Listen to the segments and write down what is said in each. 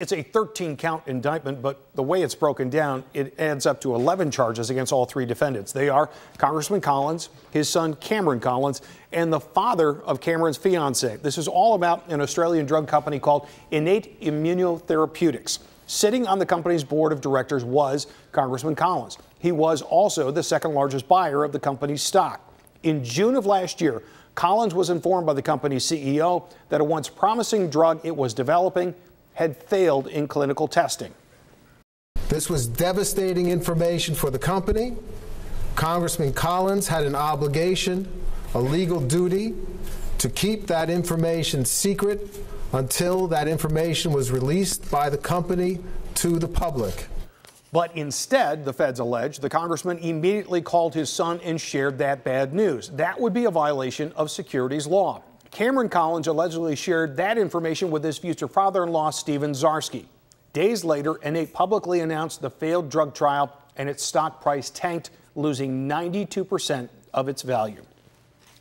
It's a 13-count indictment, but the way it's broken down, it adds up to 11 charges against all three defendants. They are Congressman Collins, his son Cameron Collins, and the father of Cameron's fiancee. This is all about an Australian drug company called Indicted Immunotherapeutics. Sitting on the company's board of directors was Congressman Collins. He was also the second largest buyer of the company's stock. In June of last year, Collins was informed by the company's CEO that a once promising drug it was developing had failed in clinical testing. This was devastating information for the company. Congressman Collins had an obligation, a legal duty, to keep that information secret until that information was released by the company to the public. But instead, the feds allege, the congressman immediately called his son and shared that bad news. That would be a violation of securities law. Cameron Collins allegedly shared that information with his future father-in-law, Stephen Zarsky. Days later, Innate publicly announced the failed drug trial, and its stock price tanked, losing 92% of its value.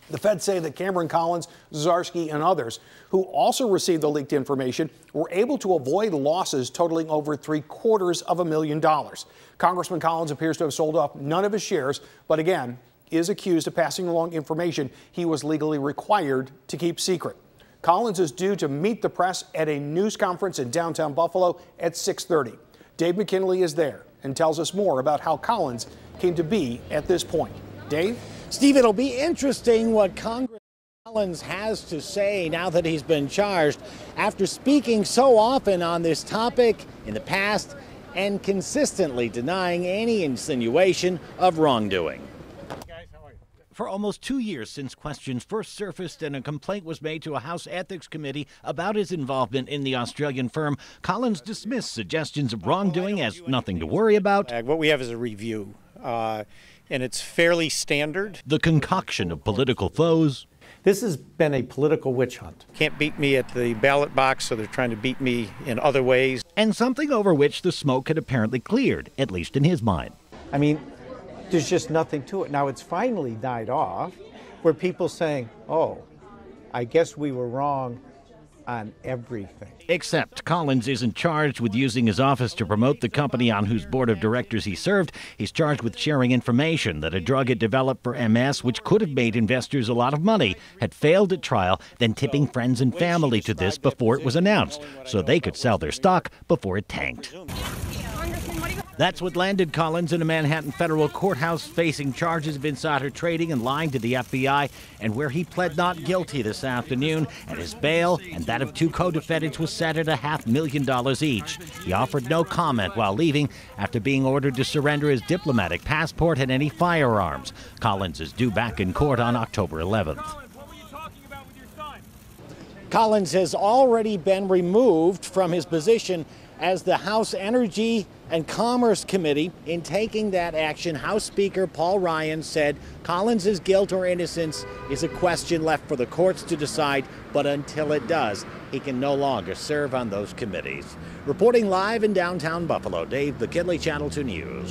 The feds say that Cameron Collins, Zarsky, and others who also received the leaked information were able to avoid losses totaling over $750,000. Congressman Collins appears to have sold off none of his shares, but again, is accused of passing along information he was legally required to keep secret. Collins is due to meet the press at a news conference in downtown Buffalo at 6:30. Dave McKinley is there and tells us more about how Collins came to be at this point. Dave? Steve, it'll be interesting what Congressman Collins has to say now that he's been charged after speaking so often on this topic in the past and consistently denying any insinuation of wrongdoing. For almost 2 years since questions first surfaced and a complaint was made to a House Ethics Committee about his involvement in the Australian firm, Collins dismissed suggestions of wrongdoing as nothing to worry about. What we have is a review, and it's fairly standard. The concoction of political foes. This has been a political witch hunt. Can't beat me at the ballot box, so they're trying to beat me in other ways. And something over which the smoke had apparently cleared, at least in his mind. I mean, there's just nothing to it. Now it's finally died off, where people saying, oh, I guess we were wrong on everything. Except Collins isn't charged with using his office to promote the company on whose board of directors he served. He's charged with sharing information that a drug had developed for MS, which could have made investors a lot of money, had failed at trial, then tipping friends and family to this before it was announced, so they could sell their stock before it tanked. That's what landed Collins in a Manhattan federal courthouse facing charges of insider trading and lying to the FBI, and where he pled not guilty this afternoon, and his bail and that of two co-defendants was set at $500,000 each. He offered no comment while leaving after being ordered to surrender his diplomatic passport and any firearms. Collins is due back in court on October 11th. Collins has already been removed from his position as the House Energy and Commerce Committee. In taking that action, House Speaker Paul Ryan said Collins' guilt or innocence is a question left for the courts to decide, but until it does, he can no longer serve on those committees. Reporting live in downtown Buffalo, Dave McKinley, Channel 2 News.